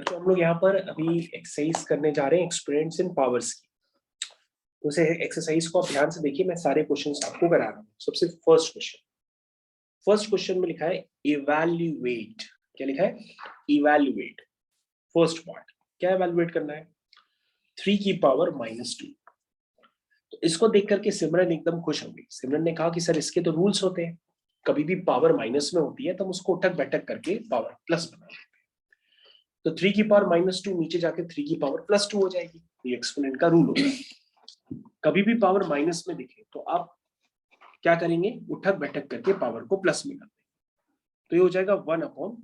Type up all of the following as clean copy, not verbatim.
तो हम लोग यहाँ पर अभी एक्सरसाइज करने जा रहे हैं एक्सपेरिमेंट्स इन पावर्स की। तो उसे एक्सरसाइज को आप ध्यान से देखिए, मैं सारे क्वेश्चंस आपको करा रहा हूँ। सबसे फर्स्ट क्वेश्चन में लिखा है इवैल्यूएट। क्या लिखा है? इवैल्यूएट। फर्स्ट पार्ट क्या इवैल्यूएट करना है? 3 की पावर -2। तो इसको देख करके सिमरन एकदम खुश हो गई। सिमरन ने कहा कि सर इसके तो रूल्स होते हैं, कभी भी पावर माइनस में होती है तो हम उसको उठक बैठक करके पावर प्लस बना लेते हैं। तो 3 की पावर -2 नीचे जाके 3 की पावर +2 हो जाएगी। ये एक्सपोनेंट का रूल होगा। कभी भी पावर माइनस में दिखे तो आप क्या करेंगे? उठक बैठक करके पावर को प्लस में कर देंगे। तो ये हो जाएगा 1/9।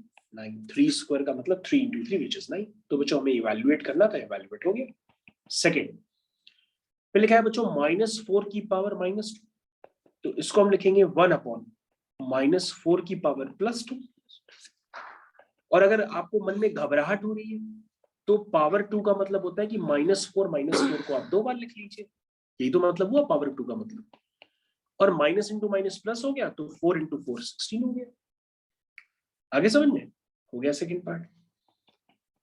3 स्क्वायर का मतलब 3 × 3 विच इज 9। तो बच्चों हमें इवैल्यूएट करना था, इवैल्यूएट हो गया। सेकेंड पे लिखा है बच्चों -4 की पावर -2। तो इसको हम लिखेंगे 1/-4 की पावर +2। और अगर आपको मन में घबराहट हो रही है तो पावर 2 का मतलब होता है कि -4 को आप 2 बार लिख लीजिए। यही तो मतलब हुआ पावर 2 का मतलब। और माइनस इंटू माइनस प्लस हो गया तो 4 × 4 16 हो गया। आगे समझ में हो गया सेकंड पार्ट।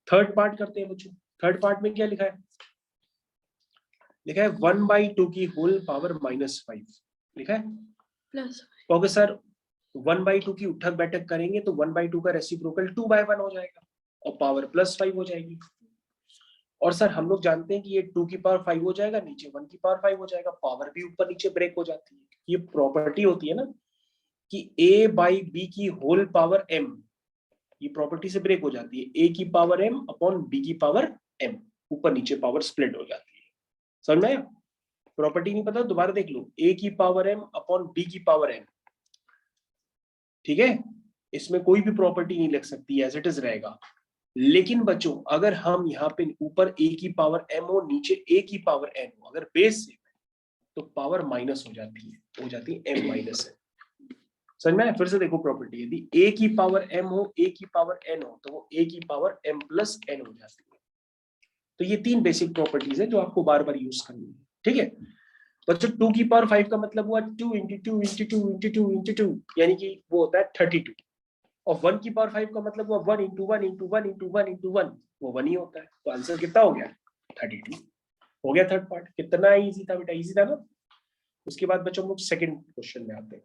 थर्ड पार्ट करते हैं बच्चों। थर्ड पार्ट में क्या लिखा है? लिखा है 1/2 की होल पावर -5 लिखा है प्लस। ओके सर 1/2 की उठक बैठक करेंगे तो 1/2 का रेसिप्रोकल 2/1 हो जाएगा और पावर +5 हो जाएगी। और सर हम लोग जानते हैं कि ये 2 की पावर 5 हो जाएगा, नीचे 1 की पावर 5 हो जाएगा, पावर भी ऊपर नीचे ब्रेक हो जाती है। ये प्रॉपर्टी होती है ना कि a/b की होल पावर m, ये प्रॉपर्टी से ब्रेक हो जाती है। a की पावर m अपॉन b की पावर m, ऊपर नीचे पावर स्प्लिट हो जाती है। समझ में आया? प्रॉपर्टी नहीं पता दोबारा देख लो, a की पावर m अपॉन b की पावर m। ठीक है, इसमें कोई भी प्रॉपर्टी नहीं लग सकती, एज इट इज रहेगा। लेकिन बच्चों अगर हम यहाँ पे ऊपर a की पावर m हो, नीचे a की पावर n हो, अगर बेस सेम है तो पावर माइनस हो जाती है m माइनस n। समझ में? फिर से देखो प्रॉपर्टी, यदि a की पावर m हो, a की पावर n हो, तो वो a की पावर m प्लस n हो जाती है। तो ये 3 बेसिक प्रॉपर्टीज है जो आपको बार बार यूज करनी है। ठीक है बच्चों, 2 की पावर 5 का मतलब हुआ 2 × 2 × 2 × 2 × 2, यानी कि वो होता है 32। और 1 की पावर 5 का मतलब हुआ 1 × 1 × 1 × 1 × 1, वो 1 ही होता है। तो आंसर कितना हो गया? 32 हो गया। थर्ड पार्ट कितना इजी था बेटा, इजी था ना। उसके बाद बच्चों हम लोग सेकंड क्वेश्चन में आते हैं।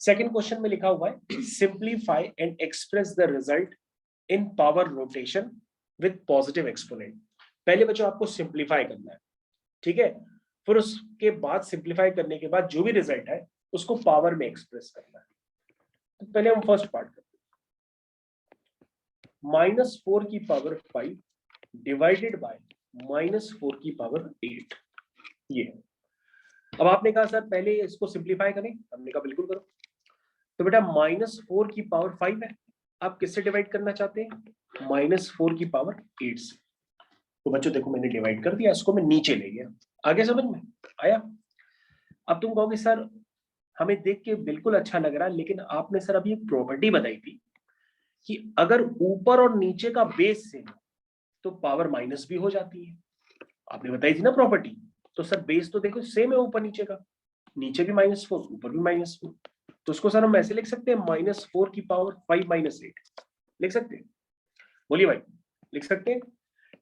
सेकंड क्वेश्चन में लिखा हुआ है simplify and express the result in power rotation with positive exponent. पहले बच्चों आपको सिंप्लीफाई करना है, ठीक है। फिर उसके बाद सिंप्लीफाई करने के बाद जो भी रिजल्ट है उसको पावर में एक्सप्रेस करना है। तो पहले हम फर्स्ट पार्ट करते हैं। -4 की पावर 5 डिवाइडेड बाय -4 की पावर 8। ये अब आपने कहा सर पहले इसको सिंप्लीफाई करें, हमने कहा बिल्कुल करो। तो बेटा -4 की पावर 5 है, आप किससे डिवाइड करना चाहते हैं? -4 की पावर 8 से। तो बच्चों देखो मैंने डिवाइड कर दिया, इसको मैं नीचे ले गया। आगे समझ में आया? अब तुम कहोगे सर हमें देख के बिल्कुल अच्छा लग रहा है, लेकिन आपने सर अभी एक प्रॉपर्टी बताई थी कि अगर ऊपर और नीचे का बेस सेम तो पावर माइनस भी हो जाती है। आपने बताई थी ना प्रॉपर्टी। तो सर बेस तो देखो सेम है ऊपर नीचे का, नीचे भी -4 ऊपर भी -4। तो उसको सर हम ऐसे लिख सकते हैं -4 की पावर 5 - 8 लिख सकते हैं। बोलिए भाई, लिख सकते हैं?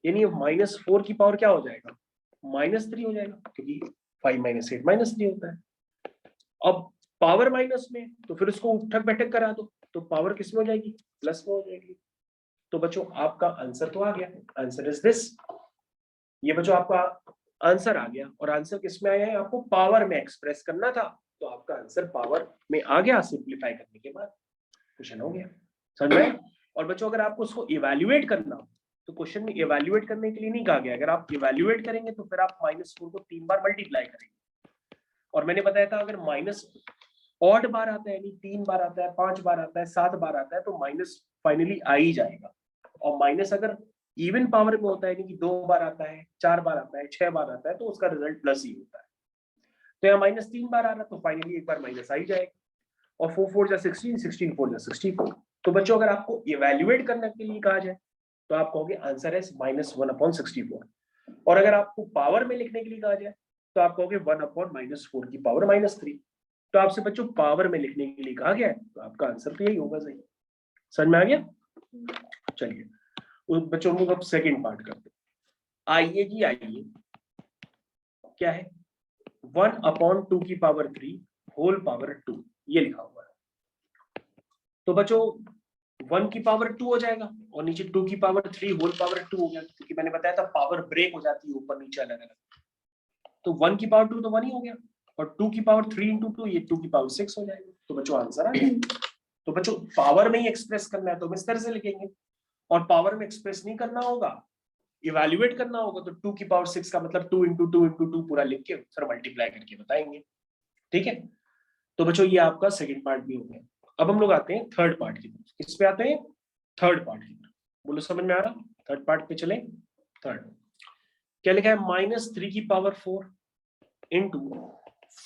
यानी -4 की पावर क्या हो जाएगा? -3 हो जाएगा, क्योंकि 5 - 8 -3 होता है। अब पावर माइनस में तो फिर उसको उठक बैठक करा दो तो पावर किस में हो जाएगी? प्लस में हो जाएगी। तो बच्चों आपका आंसर तो आ गया, आंसर इज दिस। ये बच्चों आपका आंसर आ गया। और आंसर किस में आया है? आपको पावर में एक्सप्रेस करना था, तो आपका आंसर पावर में आ गया। सिंप्लीफाई करने के बाद क्वेश्चन हो गया। समझ में? और बच्चों अगर आपको उसको इवैल्यूएट करना हो तो क्वेश्चन में इवैल्यूएट करने के लिए नहीं कहा गया। अगर आप इवैल्यूएट करेंगे तो फिर आप -4 को 3 बार मल्टीप्लाई करेंगे। और मैंने बताया था अगर माइनस ऑड बार आता है, यानी 3 बार आता है, 5 बार आता है, 7 बार आता है, तो माइनस फाइनली आ ही जाएगा। और माइनस अगर इवन पावर में होता है, यानी कि 2 बार आता है, 4 बार आता है, 6 बार आता है, तो उसका रिजल्ट प्लस ही होता है। तो यहाँ -3 बार आ रहा तो फाइनली एक बार माइनस आ ही जाएगा। और 4 4 जा 16, 16 4 जा 64। तो बच्चों अगर आपको इवैल्यूएट करने के लिए कहा जाए तो आप कहोगे आंसर है -1/64। और अगर आपको पावर में लिखने के लिए कहा जाए तो आप कहोगे 1/-4 की पावर -3। तो आपसे बच्चों पावर में लिखने के लिए कहा गया है, तो आपका आंसर तो यही होगा। सही समझ में आ गया? चलिए बच्चों हम लोग अब सेकेंड पार्ट करते हैं। आइए जी आइए, क्या है 1/2 की पावर 3 होल पावर 2, ये लिखा हुआ है। तो बच्चों 1 की पावर 2 हो जाएगा और नीचे 2 की पावर 3 होल पावर 2 हो गया, क्योंकि मैंने बताया था पावर ब्रेक हो जाती है ऊपर नीचे अलग अलग। तो 1 की पावर 2 तो 1 ही हो गया, और 2 की पावर 3 इंटू 2 ये 2 की पावर 6 हो जाएगा। तो बच्चों आंसर आ गया। तो बच्चों पावर में ही एक्सप्रेस करना है तो हम इस तरह से लिखेंगे, और पावर में एक्सप्रेस नहीं करना होगा, इवैल्यूएट करना होगा, तो 2 की पावर 6 का मतलब 2 इंटू 2 इंटू 2 पूरा लिख के सर मल्टीप्लाई करके बताएंगे। ठीक है, तो बच्चों ये आपका सेकंड पार्ट भी हो गया। अब हम लोग आते हैं थर्ड पार्ट की तरफ। किस पे आते हैं? थर्ड पार्ट की तरफ। बोलो समझ में आ रहा? थर्ड पार्ट पे चले। थर्ड क्या लिखा है? -3 की पावर 4 इंटू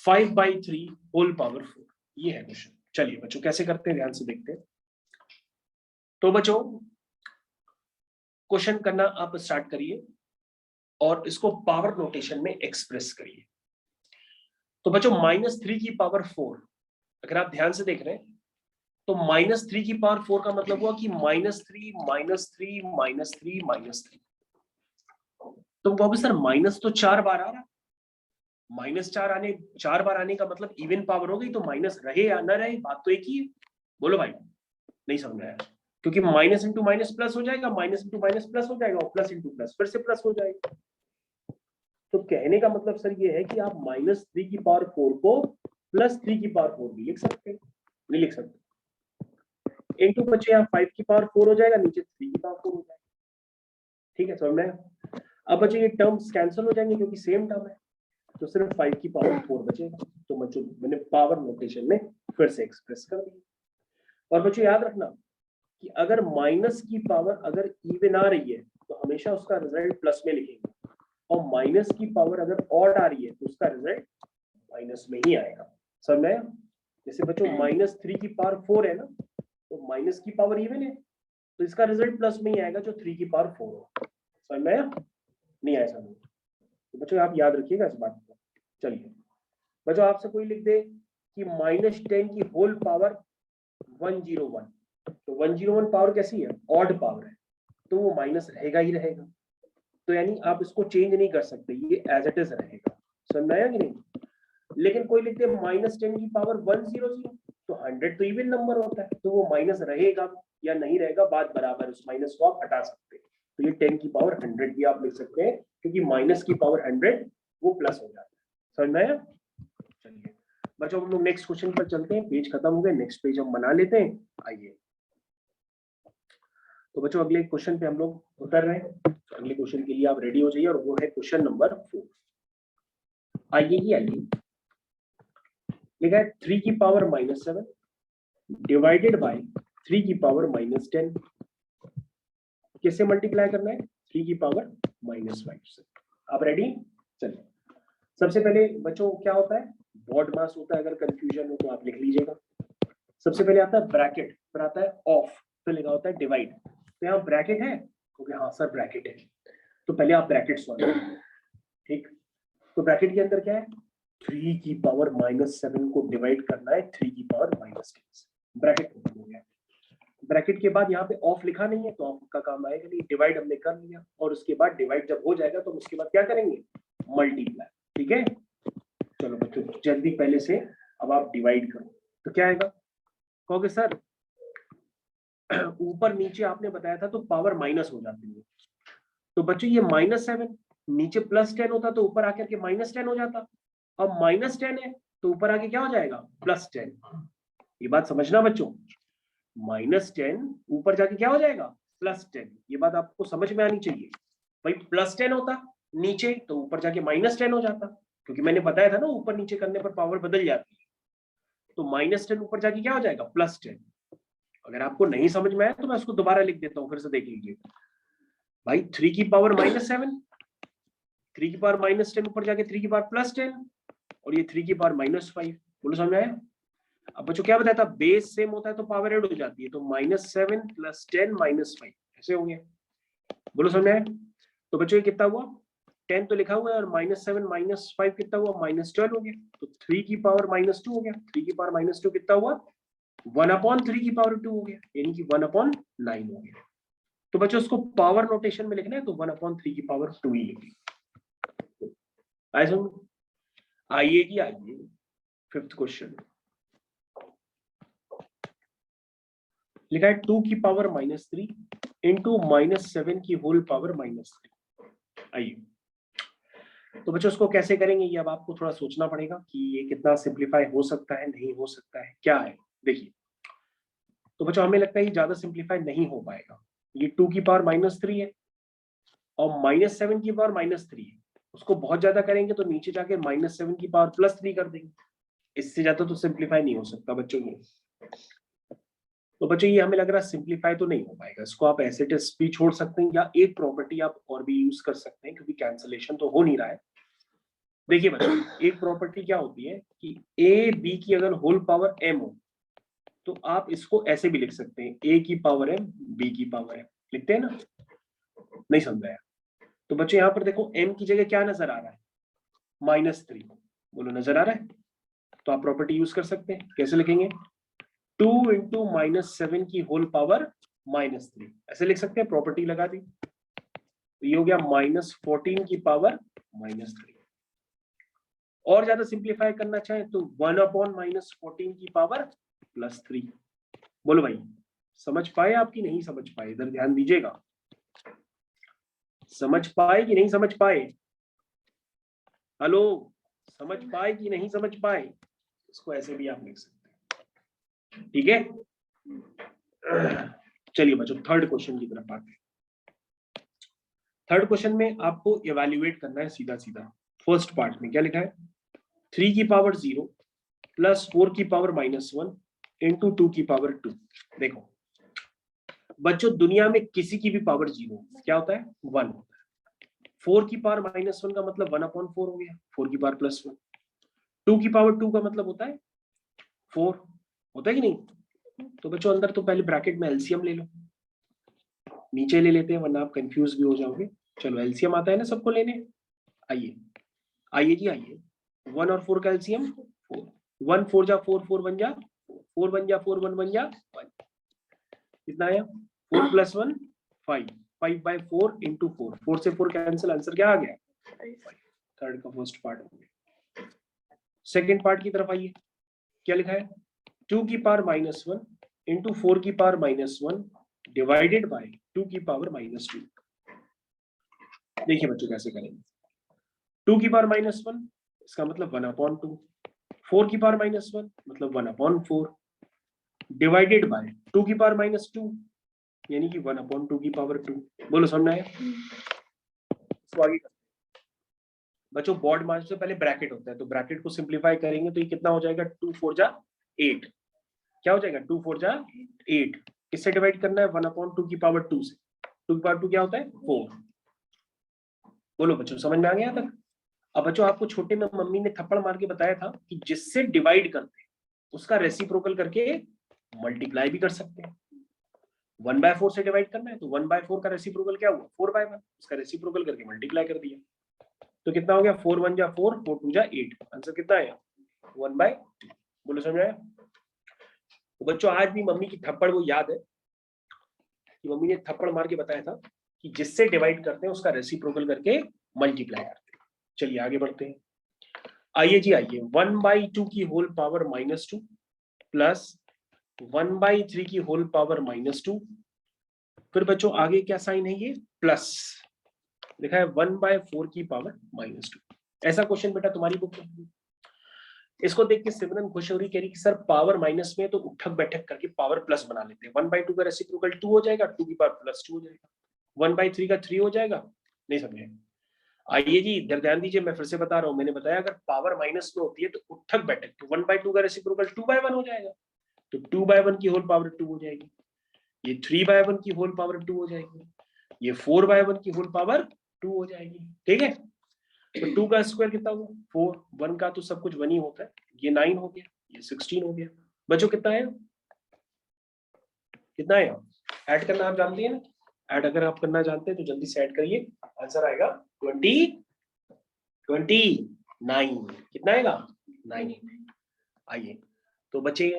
5/3 होल पावर 4, ये है क्वेश्चन। चलिए बच्चों कैसे करते हैं ध्यान से देखते हैं। तो बच्चों क्वेश्चन करना आप स्टार्ट करिए और इसको पावर नोटेशन में एक्सप्रेस करिए। तो बच्चों -3 की पावर 4, अगर आप ध्यान से देख रहे हैं तो -3 की पावर 4 का मतलब हुआ कि -3 -3 -3 -3। तो कहोगे सर माइनस तो 4 बार आ रहा, -4 बार आने का मतलब इवन पावर हो गई, तो माइनस रहे या ना रहे बात तो एक ही है। बोलो भाई, नहीं समझ में आया? क्योंकि माइनस इंटू माइनस प्लस हो जाएगा, माइनस इंटू माइनस प्लस हो जाएगा, और प्लस इंटू प्लस फिर से प्लस हो जाएगा। तो कहने का मतलब सर ये है कि आप -3 की पावर 4 को +3 की पावर 4 भी लिख सकते हैं। नहीं लिख सकते? इंटू बच्चे यहाँ 5 की पावर 4 हो जाएगा, नीचे 3 की पावर 4 हो जाएगा। ठीक है, समझ में? अब बच्चे ये टर्म्स कैंसिल हो जाएंगे क्योंकि सेम टर्म है, तो सिर्फ 5 की पावर 4 बचेगा। तो बच्चों मैंने पावर नोटेशन में फिर से एक्सप्रेस कर दिया। और बच्चों याद रखना कि अगर माइनस की पावर अगर इवन आ रही है तो हमेशा उसका रिजल्ट प्लस में लिखेंगे, और माइनस की पावर अगर ऑड आ रही है तो उसका रिजल्ट माइनस में ही आएगा। समझ में आया? जैसे बच्चों -3 की पावर 4 है ना, तो माइनस की पावर इवन है तो इसका रिजल्ट प्लस में ही आएगा जो 3 की पावर 4 हो। समझ में आया? नहीं आया समझ? तो बच्चों आप याद रखिएगा इस बात को। चलिए बच्चों आपसे कोई लिख दे कि -10 की होल पावर 101, तो 101 पावर कैसी है? ऑड पावर है, तो वो माइनस रहेगा ही रहेगा। तो यानी आप इसको चेंज नहीं कर सकते, ये एज इट इज रहेगा। समझ में आया कि नहीं? लेकिन कोई लिखते हैं -10 की पावर 100, तो 100 तो इवन नंबर होता है, तो वो माइनस रहेगा या नहीं रहेगा बात बराबर, उस माइनस को आप हटा सकते हैं। तो ये 10 की पावर 100 भी आप लिख सकते हैं, क्योंकि माइनस की पावर 100 वो प्लस हो जाता है। समझ में आया? चलिए बच्चों हम लोग नेक्स्ट क्वेश्चन पर चलते हैं। पेज खत्म हो गए, नेक्स्ट पेज हम बना लेते हैं। आइए तो बच्चों अगले क्वेश्चन पे हम लोग उतर रहे हैं। तो अगले क्वेश्चन के लिए आप रेडी हो जाइए, और वो है क्वेश्चन नंबर 4। आइए जी आइए, लिखा है 3 की पावर -7 डिवाइडेड बाय 3 की पावर -10। किससे मल्टीप्लाई करना है? 3 की पावर -5 से। आप रेडी? चलिए सबसे पहले बच्चों क्या होता है? बॉड मास होता है। अगर कंफ्यूजन हो तो आप लिख लीजिएगा। सबसे पहले आता है ब्रैकेट, फिर आता है ऑफ, फिर लिखा होता है डिवाइड। तो यहाँ ब्रैकेट है, क्योंकि हाँ सर ब्रैकेट है, तो पहले आप ब्रैकेट सॉल्व करें। ठीक, तो ब्रैकेट के अंदर क्या है? 3 की पावर -7 को डिवाइड करना है 3 की पावर -10 से। ब्रैकेट हो गया। ब्रैकेट के बाद यहाँ पे ऑफ लिखा नहीं है, तो ऑफ का काम आएगा नहीं। डिवाइड हमने कर लिया, और उसके बाद डिवाइड जब हो जाएगा तो उसके बाद क्या करेंगे? मल्टीप्लाई। ठीक है, चलो बच्चों जल्दी पहले से अब आप डिवाइड करो। तो क्या आएगा? कहोगे सर ऊपर नीचे आपने बताया था तो पावर माइनस हो जाती है। तो बच्चों ये -7 नीचे +10 होता तो ऊपर आकर के -10 हो जाता। अब -10 है तो ऊपर आके क्या हो जाएगा? +10। ये बात समझना बच्चों, -10 ऊपर जाके क्या हो जाएगा? +10। ये बात आपको समझ में आनी चाहिए। भाई +10 होता नीचे तो ऊपर जाके -10 हो जाता, क्योंकि मैंने बताया था ना ऊपर नीचे करने पर पावर बदल जाती है। तो -10 ऊपर जाके क्या हो जाएगा? +10। अगर आपको नहीं समझ में आया तो मैं उसको दोबारा लिख देता हूँ, फिर से देख लीजिए। भाई 3 की पावर -7, 3 की पावर -10 ऊपर जाके 3 की पावर +10, और ये 3 की पावर -5। बोलो समझ आया? अब बच्चों क्या बताया था? बेस सेम होता है तो पावर ऐड हो जाती है, तो -7 + 10 -5 ऐसे हो गया। बोलो समझ आया? तो बच्चों ये कितना हुआ? 10 तो लिखा हुआ है, और -7 -5 कितना हुआ? -12 हो गया। तो 3 की पावर -2 हो गया। 3 की पावर -2 कितना हुआ? 1/3 की पावर 2 हो गया, यानी कि 1/9 हो गया। तो बच्चों उसको पावर नोटेशन में लिखना है तो 1/3 की पावर 2 ही लिखी। आइए जी आइए, फिफ्थ क्वेश्चन लिखा है 2 की पावर -3 इंटू -7 की होल पावर -3। आइए, तो बच्चों उसको कैसे करेंगे ये अब आपको थोड़ा सोचना पड़ेगा कि ये कितना सिंप्लीफाई हो सकता है, नहीं हो सकता है, क्या है। देखिए, तो बच्चों हमें लगता है ये ज्यादा सिंप्लीफाई नहीं हो पाएगा। ये 2 की पावर -3 है और -7 की पावर -3 है, उसको बहुत ज्यादा करेंगे तो नीचे जाके -7 की पावर +3 कर देंगे। इससे ज्यादा तो सिंप्लीफाई नहीं हो सकता बच्चों ये। तो बच्चों ये हमें लग रहा है सिंप्लीफाई तो नहीं हो पाएगा। इसको आप एज इट इज भी छोड़ सकते हैं या एक प्रॉपर्टी आप और भी यूज कर सकते हैं, क्योंकि कैंसिलेशन तो हो नहीं रहा है। देखिए बच्चों, एक प्रॉपर्टी क्या होती है कि ए बी की अगर होल पावर m हो तो आप इसको ऐसे भी लिख सकते हैं, a की पावर m b की पावर m, लिखते हैं ना। नहीं समझाया? तो बच्चों यहाँ पर देखो m की जगह क्या नजर आ रहा है, -3। बोलो नजर आ रहा है? तो आप प्रॉपर्टी यूज कर सकते हैं। कैसे लिखेंगे? 2 इंटू -7 की होल पावर -3, ऐसे लिख सकते हैं, प्रॉपर्टी लगा दी। तो ये हो गया -14 की पावर -3। और ज्यादा सिंप्लीफाई करना चाहे तो 1/-14 की पावर +3। बोलो भाई, समझ पाए आपकी नहीं समझ पाए? इधर ध्यान दीजिएगा, समझ पाए कि नहीं समझ पाए? हेलो, समझ पाए कि नहीं समझ पाए? इसको ऐसे भी आप लिख सकते हैं, ठीक है। चलिए बच्चों, थर्ड क्वेश्चन की तरफ आते हैं। थर्ड क्वेश्चन में आपको इवैल्यूएट करना है सीधा सीधा। फर्स्ट पार्ट में क्या लिखा है, 3 की पावर 0 प्लस 4 की पावर -1 इंटू 2 की पावर 2। देखो बच्चों, दुनिया में किसी की भी पावर 0 क्या होता है, 1 होता है। 4 की पावर -1 का मतलब 1/4 हो गया, 4 की पावर +1। 2 की पावर 2 का मतलब होता है 4, होता है कि नहीं? तो बच्चों अंदर तो पहले ब्रैकेट में एलसीएम ले लो, नीचे ले लेते हैं वरना आप कंफ्यूज भी हो जाओगे। चलो एलसीएम आता है ना सबको लेने, आइए आइए जी आइए। 1 और 4 का एलसीएम 4, 1 4 जा 4, 4 बन जा 4 बन जा 4, 1 बन जा 1। कितना आया? 4 + 1 5, 5/4 इंटू 4, 4 से 4 कैंसिल, आंसर क्या आ गया? 5। थर्ड का फर्स्ट पार्ट हो गया। सेकेंड पार्ट की तरफ आइए, क्या लिखा है, 2 की पावर -1 इंटू 4 की पावर -1 डिवाइडेड बाय 2 की पावर -2। देखिए बच्चों कैसे करेंगे। 2 की पावर -1 इसका मतलब 1/2, 4 की पावर -1 मतलब 1/4 डिवाइडेड बाय 2 की पावर -2 यानी कि 1/2 की पावर 2। बोलो समझ आया? इसको आगे बच्चों बोर्ड मार्क्स से पहले ब्रैकेट होता है, तो ब्रैकेट को सिंप्लीफाई करेंगे तो ये कितना हो जाएगा, 2 4 जा 8। क्या हो जाएगा, 2 4 जा 8। किससे डिवाइड करना है, 1/2 की पावर 2 से। 2 की पावर 2 क्या होता है, 4। बोलो बच्चों समझ में आ गया तक? अब बच्चों आपको छोटे में मम्मी ने थप्पड़ मार के बताया था कि जिससे डिवाइड करते हैं उसका रेसिप्रोकल करके मल्टीप्लाई भी कर सकते हैं। 1/4 से डिवाइड करना है तो 1/4 का रेसिप्रोकल क्या हुआ, 4/1, उसका रेसिप्रोकल करके मल्टीप्लाई कर दिया। तो कितना हो गया, 4 1 जा 4, 4 2 जा 8, आंसर कितना आया, 1/2। बोलो समझ आया? तो बच्चों आज भी मम्मी की थप्पड़ वो याद है कि मम्मी ने थप्पड़ मार के बताया था कि जिससे डिवाइड करते हैं उसका रेसिप्रोकल करके मल्टीप्लाई करते हैं। चलिए आगे बढ़ते हैं। आइए जी आइए, 1/2 की होल पावर -2 प्लस 1/3 की होल पावर -2। फिर बच्चों आगे क्या साइन है, ये प्लस लिखा है 1/4 की पावर -2। ऐसा क्वेश्चन बेटा तुम्हारी बुक में। इसको देख के सिमरन खुश हो रही, कह रही कि सर पावर माइनस में तो उठक बैठक करके पावर प्लस बना लेते हैं। 1/2 का रेसिप्रोकल 2 हो जाएगा, 2 की पावर +2 हो जाएगा, 1/3 का 3 हो जाएगा। नहीं समझे? आइए जी इधर ध्यान दीजिए, मैं फिर से बता रहा हूं, मैंने बताया अगर पावर माइनस में होती है तो उठक बैठक, तो 1/2 का रेसिप्रोकल 2/1 हो जाएगा, तो 2/1 की होल पावर 2 हो जाएगी। ये 3/1 की होल पावर 2 हो जाएगी, ये 4/1 की होल पावर 2 हो जाएगी। ठीक है, तो 2 का स्क्वायर कितना हुआ, 4, 1 का तो सब कुछ 1 ही होता है, ये 9 हो गया, ये 16 हो गया। बच्चों कितना है, कितना है? ऐड करना आप जानते हैं ना, ऐड अगर आप करना जानते हैं तो जल्दी से ऐड करिए, आंसर आएगा 29। कितना आएगा, 9। आइए, तो बच्चे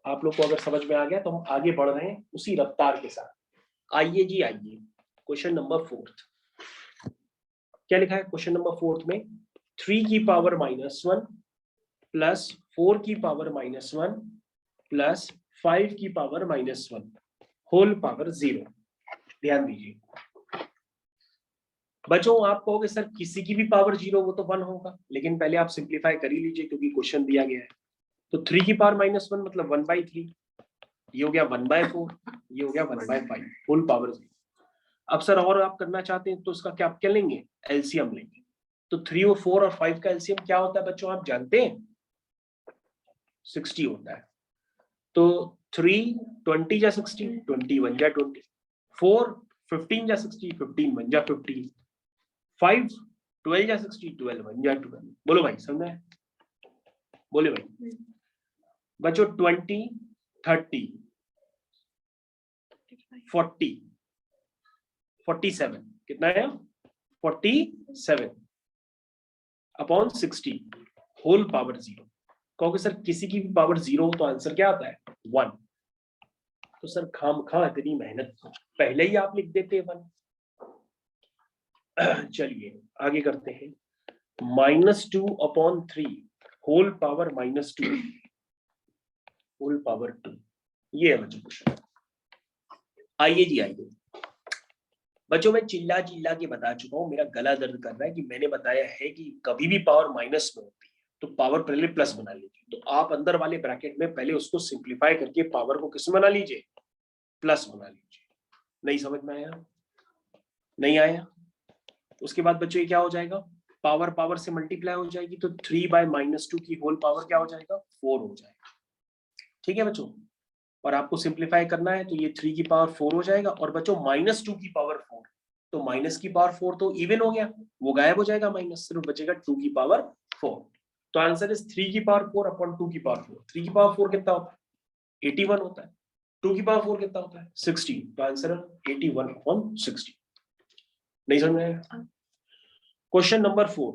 आप लोग को अगर समझ में आ गया तो हम आगे बढ़ रहे हैं उसी रफ्तार के साथ। आइए जी आइए, क्वेश्चन नंबर 4 क्या लिखा है क्वेश्चन नंबर 4 में? 3 की पावर -1 प्लस 4 की पावर -1 प्लस 5 की पावर -1 होल पावर 0। ध्यान दीजिए बच्चों, आप कहोगे सर किसी की भी पावर 0 वो तो 1 होगा, लेकिन पहले आप सिंप्लीफाई कर ही लीजिए क्योंकि क्वेश्चन दिया गया है। तो 3 की पावर -1 मतलब 1/3, ये हो गया 1/4, ये हो गया 1/5 होल पावर 0। अब सर और आप करना चाहते हैं तो उसका क्या लेंगे? एलसीएम लेंगे। तो 3 और 4 और 5 का एलसीएम क्या होता है बच्चों, आप जानते हैं? 60 होता है। तो 3 20 जा 60, 21 जा 20, 4 15 जा 60, 15 1 जा 15, 5 12 जा 60, 12 1 जा 12। बोलो भाई, समझ में? बोले भाई बच्चों 20 30 40 47 कितना है? 47 अपॉन 60 होल पावर 0। कहोगे सर किसी की भी पावर 0 हो तो आंसर क्या आता है? 1। तो सर खामखा इतनी मेहनत पहले ही आप लिख देते 1। चलिए आगे करते हैं। -2 upon 3 whole power -2 whole power 2, ये है बच्चों क्वेश्चन। आइए जी आइए बच्चों, मैं चिल्ला चिल्ला के बता चुका हूँ, मेरा गला दर्द कर रहा है कि मैंने बताया है कि कभी भी पावर माइनस में होती है तो पावर पहले प्लस बना लीजिए। तो आप अंदर वाले ब्रैकेट में पहले उसको सिंप्लीफाई करके पावर को किस में बना लीजिए? प्लस बना लीजिए। नहीं समझ में आया? नहीं आया? उसके बाद बच्चों ये क्या हो जाएगा? पावर पावर से मल्टीप्लाई हो जाएगी तो 3/-2 की होल पावर क्या हो जाएगा? 4 हो जाएगा। ठीक है बच्चों, और आपको सिंप्लीफाई करना है तो ये 3 की पावर 4 हो जाएगा। और बच्चों -2 की पावर 4, तो माइनस की पावर 4 तो इवन हो गया, वो गायब हो जाएगा, माइनस सिर्फ बचेगा 2 की पावर 4। तो आंसर इज 3 की पावर 4 अपॉन 2 की पावर 4। 3 की पावर 4 कितना होता है? 81 होता है। 2 की पावर 4 कितना होता है? 60। तो आंसर है 81 अपॉन 60। नहीं समझ में आया? क्वेश्चन नंबर 4,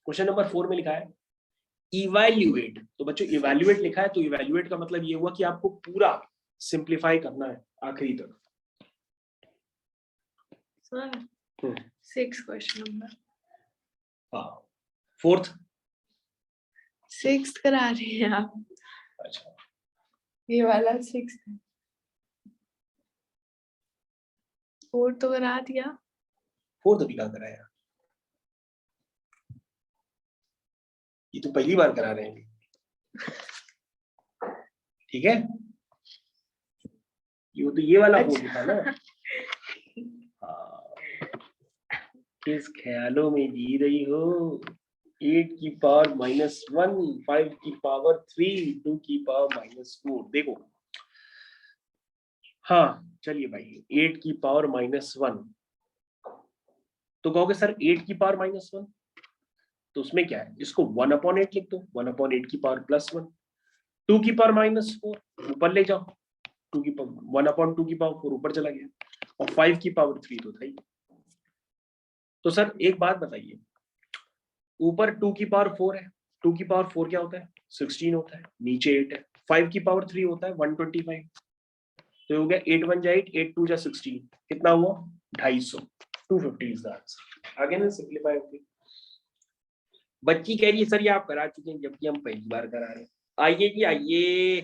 क्वेश्चन नंबर 4 में लिखा है इवैल्यूएट। तो बच्चों इवैल्यूएट लिखा है तो इवैल्यूएट का मतलब ये हुआ कि आपको पूरा सिंप्लीफाई करना है आखिरी तक। Sir 6 question number. हाँ 4th 6th करा रहे हैं आप? अच्छा ये वाला 6th है। 4 तो करा दिया। 4th अभी कहाँ कराया? ये तो पहली बार करा रहे हैं। ठीक है, ये तो ये वाला बोल था ना। हाँ, किस ख्यालों में जी रही हो? 8 की पावर -1, 5 की पावर 3, 2 की पावर -4। देखो हाँ चलिए भाई, 8 की पावर -1 तो कहोगे सर 8 की पावर -1 तो उसमें क्या है? इसको 1/8 लिख दो, 1/8 की पावर +1। 2 की पावर -4 ऊपर ले जाओ, 2 की पावर 1/2 की पावर 4 ऊपर चला गया, और 5 की पावर 3 तो था ही। तो सर एक बात बताइए, ऊपर 2 की पावर 4 है, 2 की पावर 4 क्या होता है? 16 होता है, नीचे 8 है। 5 की पावर 3 होता है 125, तो हो गया 8 1 जा 8, 8 2 जा 16, कितना हुआ? 250, 250 इज द आंसर। आगे ना सिंप्लीफाई होगी। बच्ची कह रही है सर ये आप करा चुके हैं जबकि हम पहली बार करा रहे हैं। आइए जी आइए,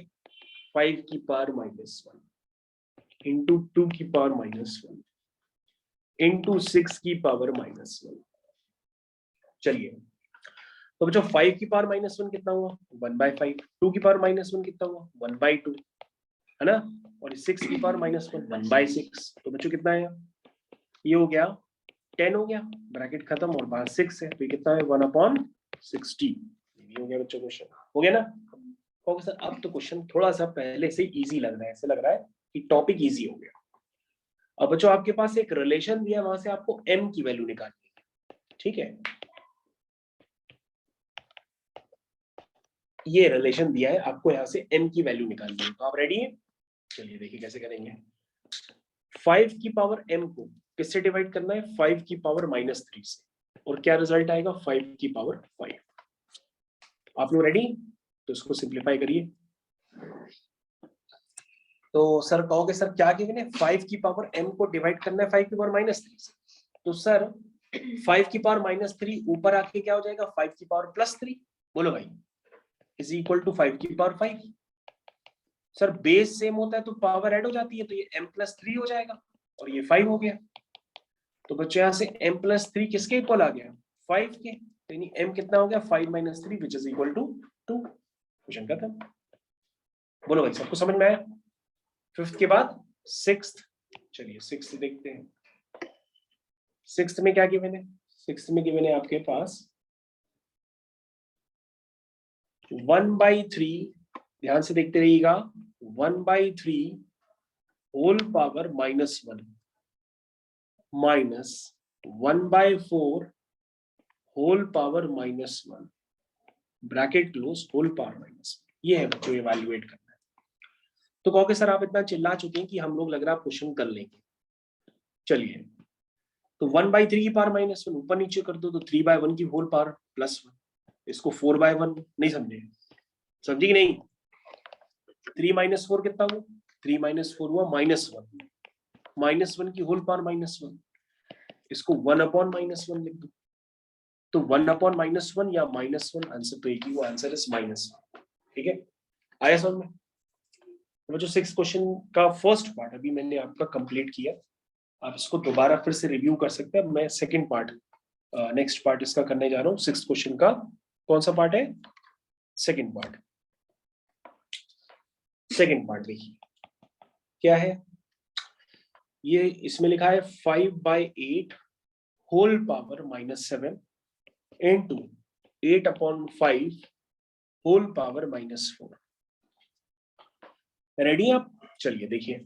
5 की पावर -1 इंटू 2 की पावर -1 इंटू 6 की पावर -1। चलिए तो बच्चों 5 की पावर -1 कितना हुआ? 1/5। 2 की पावर -1 कितना हुआ? 1/2, है ना? और 6 की पावर -1 1/6। तो बच्चों कितना है? ये हो गया 10 हो गया, ब्रैकेट खत्म, और बाहर 6 है तो ये कितना है? 1/60। ये हो गया बच्चों क्वेश्चन। हो गया ना? ओके सर, अब तो क्वेश्चन थोड़ा सा पहले से इजी लग रहा है, ऐसे लग रहा है कि टॉपिक इजी हो गया। अब बच्चों आपके पास एक रिलेशन दिया, वहां से आपको m की वैल्यू निकालनी है। ठीक है, ये रिलेशन दिया है आपको, यहां से m की वैल्यू निकालनी है। तो आप रेडी हैं? चलिए देखिए कैसे करेंगे। 5 की पावर m को किससे डिवाइड करना है? 5 की पावर -3 से, और क्या रिजल्ट आएगा? 5 की पावर 5। आप लोग रेडी? तो इसको सिंप्लीफाई करिए। तो सर कहोगे सर क्या गिवन है, 5 की पावर m को डिवाइड करना है 5 की पावर -3 से, तो सर 5 की पावर -3 ऊपर आके क्या हो जाएगा 5 की पावर +3, बोलो भाई, इज इक्वल टू 5 की पावर 5। सर बेस सेम होता है तो पावर ऐड हो जाती है, तो ये m+3 हो जाएगा और ये 5 हो गया। तो बच्चों यहाँ से m+3 किसके इक्वल आ गया, 5 के, तो यानी m कितना हो गया 5 - 3 which is equal to 2। Question खत्म। बोलो भाई सबको समझ में आया। फिफ्थ के बाद सिक्स्थ, चलिए सिक्स्थ देखते हैं। सिक्स्थ में क्या गिवन है, सिक्स्थ में गिवन है आपके पास 1/3, ध्यान से देखते रहिएगा, 1/3 whole power -1 minus 1/4 whole power -1 bracket close whole power -1, ये है बच्चों इवैल्यूएट करना है। तो कहोगे सर आप इतना चिल्ला चुके हैं कि हम लोग लग रहा है क्वेश्चन कर लेंगे। चलिए, तो 1/3 की पावर -1 ऊपर नीचे कर दो तो 3/1 की होल पावर +1, इसको 4/1 नहीं समझे, समझी कि नहीं। 3 - 4 कितना हुआ, 3 - 4 हुआ -1, -1 की होल पावर -1, इसको 1/-1 लिख दो, तो 1/-1 या -1 आंसर तो एक ही, वो आंसर इज -1। ठीक है, आया समझ में। तो जो 6 क्वेश्चन का फर्स्ट पार्ट अभी मैंने आपका कंप्लीट किया, आप इसको दोबारा फिर से रिव्यू कर सकते हैं। मैं सेकंड पार्ट, नेक्स्ट पार्ट इसका करने जा रहा हूँ। 6 क्वेश्चन का कौन सा पार्ट है, सेकंड पार्ट। सेकंड पार्ट देखिए क्या है, ये इसमें लिखा है 5/8 whole power -7 into 8/5 whole power -4। Ready आप, चलिए देखिए।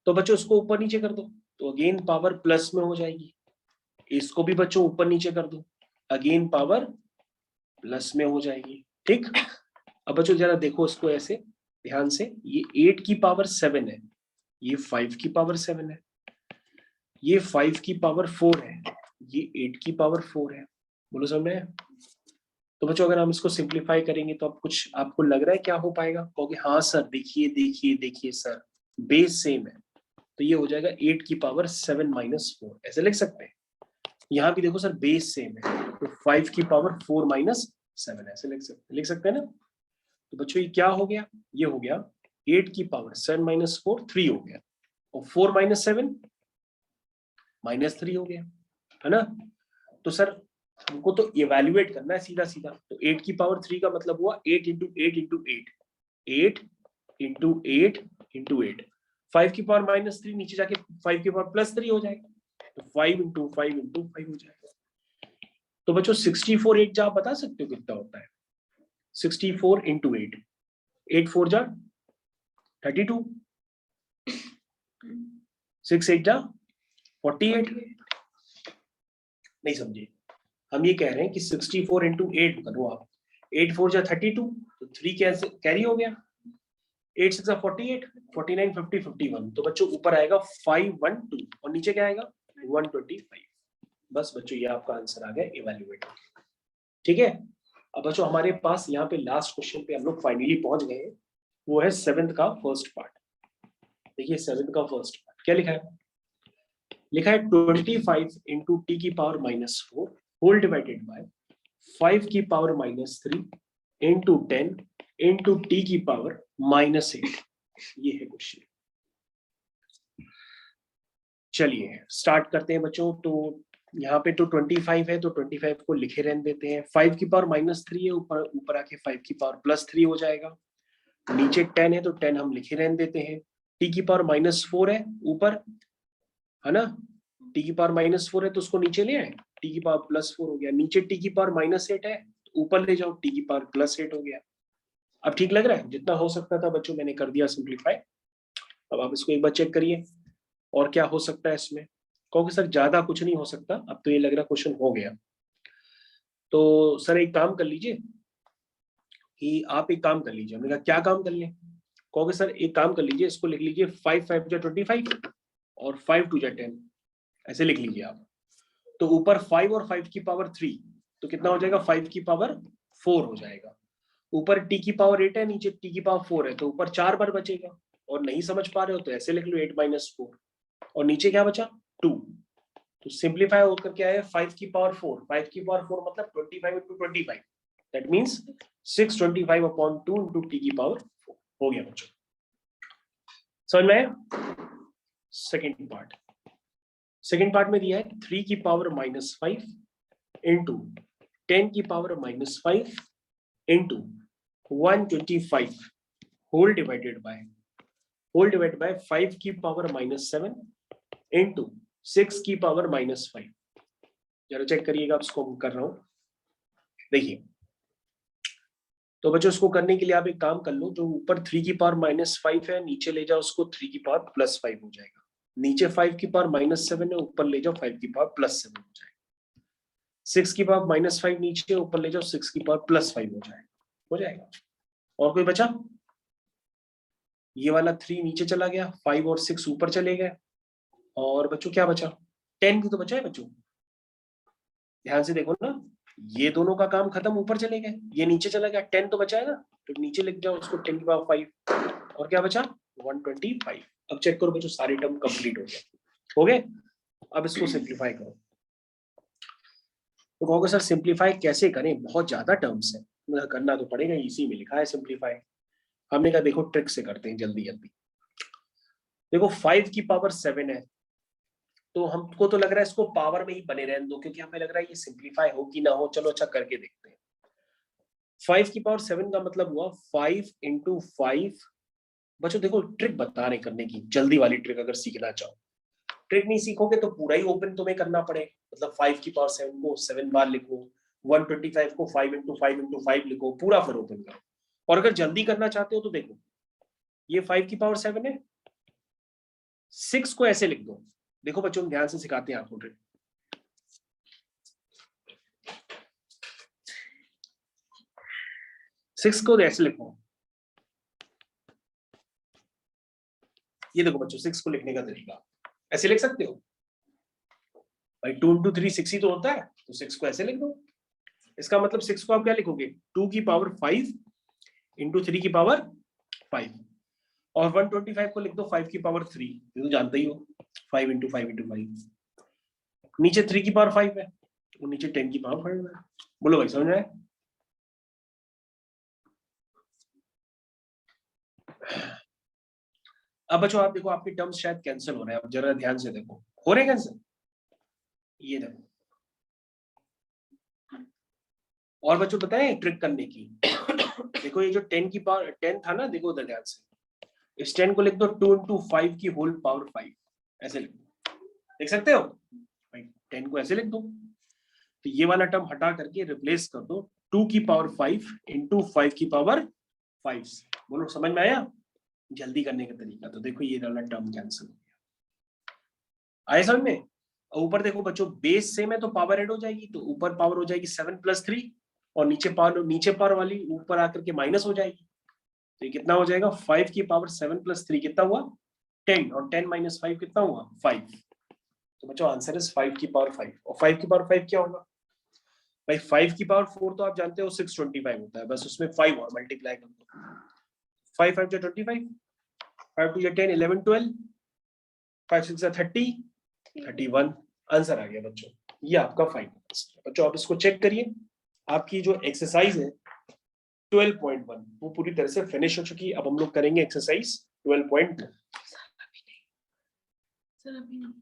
तो बच्चों इसको ऊपर नीचे कर दो तो अगेन पावर प्लस में हो जाएगी, इसको भी बच्चों ऊपर नीचे कर दो, अगेन पावर प्लस में हो जाएगी। ठीक, अब बच्चों जरा देखो इसको ऐसे ध्यान से, ये 8 की पावर 7 है, ये 5 की पावर 7 है, ये 5 की पावर 4 है, ये 8 की पावर 4 है। बोलो समझ में। तो बच्चों अगर हम इसको सिंप्लीफाई करेंगे तो अब कुछ आपको लग रहा है क्या हो पाएगा, कहोगे हाँ सर देखिए देखिए देखिए सर बेस सेम है, तो ये हो जाएगा 8 की पावर 7 - 4, ऐसे लिख सकते हैं। यहाँ भी देखो सर बेस सेम है, तो 5 की पावर 4 - 7 ऐसे लिख सकते हैं ना। तो बच्चों ये क्या हो गया, ये हो गया 8 की पावर 7 - 4 3 हो गया, और 4 - 7 -3 हो गया, है ना। तो सर हमको तो इवैल्यूएट करना है सीधा सीधा, तो 8 की पावर 3 का मतलब हुआ 8 × 8 × 8, 8 × 8 × 8, 5 की पावर -3 नीचे जाके 5 की पावर +3 हो जाएगा, तो 5 × 5 × 5 हो जाएगा। तो बच्चों 64 8 जा आप बता सकते हो कितना होता है, 64 × 8, 8 4 जा 32, 6 8 जा 48, नहीं समझे। हम ये कह रहे हैं कि 64 × 8 करो आप, 8 4 जा 32, तो 3 कैसे कैरी हो गया, 8 6 जा 48, 49 50 51, तो बच्चों ऊपर आएगा 512 और नीचे क्या आएगा 125। बस बच्चों ये आपका आंसर आ गया इवैल्यूएट। ठीक है, अब बच्चों हमारे पास यहाँ पे लास्ट क्वेश्चन पे हम लोग फाइनली पहुंच गए हैं, वो है 7th का फर्स्ट पार्ट। देखिए 7th का फर्स्ट पार्ट क्या लिखा है, लिखा है 25 × t की पावर -4 होल डिवाइडेड बाय 5 की पावर -3 × 10 × t की पावर -8। ये है क्वेश्चन। चलिए स्टार्ट करते हैं बच्चों। तो यहाँ पे तो 25 है तो 25 को लिखे रहने देते हैं, 5 की पावर -3 है, ऊपर आके 5 की पावर +3 हो जाएगा, नीचे 10 है तो 10 हम लिखे रहने देते हैं, t की पावर -4 है ऊपर, है ना, t की पावर -4 है तो उसको नीचे ले आए, t की पावर +4 हो गया, नीचे t की पावर -8 है तो ऊपर ले जाओ, t की पावर +8 हो गया। अब ठीक लग रहा है, जितना हो सकता था बच्चों मैंने कर दिया सिंप्लीफाई। अब आप इसको एक बार चेक करिए और क्या हो सकता है इसमें, क्योंकि सर ज्यादा कुछ नहीं हो सकता, अब तो ये लग रहा क्वेश्चन हो गया। तो सर एक काम कर लीजिए कि आप एक काम कर लीजिए, हमने कहा क्या काम कर लें, कहोगे सर एक काम कर लीजिए, इसको लिख लीजिए 5 5 जा 25 और 5 2 जा 10, ऐसे लिख लीजिए आप। तो ऊपर 5 और 5 की पावर 3 तो कितना हो जाएगा 5 की पावर 4 हो जाएगा, ऊपर t की पावर 8 है नीचे t की पावर 4 है तो ऊपर 4 बार बचेगा, और नहीं समझ पा रहे हो तो ऐसे लिख लो 8 - 4 और नीचे क्या बचा 2। तो सिंप्लीफाई होकर क्या है 5 की पावर 4, 5 की पावर 4 मतलब 25 × 25, दैट मींस 625/2 × t की पावर 4 हो गया बच्चों। समझ में आया? सेकंड पार्ट में दिया है 3 की पावर -5 इंटू 10 की power -5 into 125 whole divided by 5 की पावर -7 इंटू 6 की पावर -5। जरा चेक करिएगा, इसको कर रहा हूं। देखिए तो बच्चों इसको करने के लिए आप एक काम कर लो, जो ऊपर 3 की पावर -5 है नीचे ले जाओ उसको 3 की पावर +5 हो जाएगा। नीचे 5 की पावर -7 है ऊपर ले जाओ 5 की पावर +7 हो जाएगा। 6 की पावर -5 नीचे ऊपर ले जाओ 6 की पावर +5 हो जाएगा। और कोई बचा? ये वाला 3 नीचे चला गया, 5 और 6 ऊपर चले गए। और बच्चों क्या बचा? 10 भी तो बचा है बच्चों, ध्यान से देखो ना, ये दोनों का काम खत्म, ऊपर चले गए, ये नीचे चला गया, 10 तो बचा है ना, तो नीचे लिख जाओ उसको 10 की पावर 5 और क्या बचा 125। अब चेक करो बच्चों सारे टर्म कंप्लीट हो गए। अब इसको सिंप्लीफाई करो। तो कहोगे सर सिंप्लीफाई कैसे करें, बहुत ज्यादा टर्म्स है। मतलब करना तो पड़ेगा, इसी में लिखा है सिंप्लीफाई। हमने कहा देखो ट्रिक से करते हैं जल्दी जल्दी। देखो 5 की पावर 7 है, तो हमको तो लग रहा है इसको पावर में ही बने रहने दो, क्योंकि हमें लग रहा है ये सिंप्लीफाई हो कि ना हो। चलो अच्छा करके देखते हैं। 5 की पावर 7 का मतलब हुआ 5 × 5। बच्चों देखो ट्रिक बता रहे करने की, जल्दी वाली ट्रिक अगर सीखना चाहो। ट्रिक नहीं सीखोगे तो पूरा ही ओपन तुम्हें करना पड़ेगा। मतलब 5 की पावर 7 को 7 बार लिखो, 125 को 5 × 5 × 5 लिखो, पूरा फिर ओपन करो। और अगर जल्दी करना चाहते हो तो देखो ये 5 की पावर 7 है, 6 को ऐसे लिख दो। देखो बच्चों ध्यान से सिखाते हैं आपको ट्रिक। 6 को ऐसे लिखो। ये देखो बच्चों 6 को लिखने का तरीका ऐसे लिख सकते हो भाई, 2 × 3 6 ही तो होता है, तो 6 को ऐसे लिख दो। इसका मतलब 6 को आप क्या लिखोगे 2 की पावर 5 × 3 की पावर 5 और 125 को लिख दो 5 की पावर 3, ये तो जानते ही हो 5 × 5 × 5। नीचे 3 की पावर 5 है और नीचे 10 की पावर 5 है। बोलो भाई समझ में? अब बच्चों आप देखो आपके टर्म्स शायद कैंसिल हो रहे हैं, अब जरा ध्यान से देखो हो रहे हैं कैंसिल। ये देखो, और बच्चों बताएं ट्रिक करने की। देखो ये जो 10 की पावर 10 था ना, देखो उधर ध्यान से, इस 10 को लिख दो 2 × 5 की होल पावर 5, ऐसे लिख दो। देख सकते हो भाई 10 को ऐसे लिख दो। तो ये वाला टर्म हटा करके रिप्लेस कर दो 2 की पावर 5 × 5 की पावर 5। बोलो समझ में आया जल्दी करने का तरीका? तो देखो ये वाला टर्म कैंसिल हो गया। आए समझ में? ऊपर देखो बच्चों बेस सेम है तो पावर ऐड हो जाएगी, तो ऊपर पावर हो जाएगी 7 + 3 और नीचे पावर वाली ऊपर आकर के माइनस हो जाएगी। तो ये कितना हो जाएगा 5 की पावर 7 + 3 कितना हुआ 10 और 10 - 5 कितना हुआ 5। तो बच्चों आंसर इज 5 की पावर 5। और 5 की पावर 5 क्या होगा भाई 5 की पावर 4 तो आप जानते हो 625 होता है, बस उसमें 5 और मल्टीप्लाई कर दो। 5 × 5 = 25, 5 × 2 = 10, 11, 12, 5 × 6 = 30, 31। आंसर आ गया बच्चों, ये आपका फाइनल। बच्चों आप इसको चेक करिए, आपकी जो एक्सरसाइज है 12.1 वो पूरी तरह से फिनिश हो चुकी है। अब हम लोग करेंगे एक्सरसाइज 12.2। सर अभी नहीं।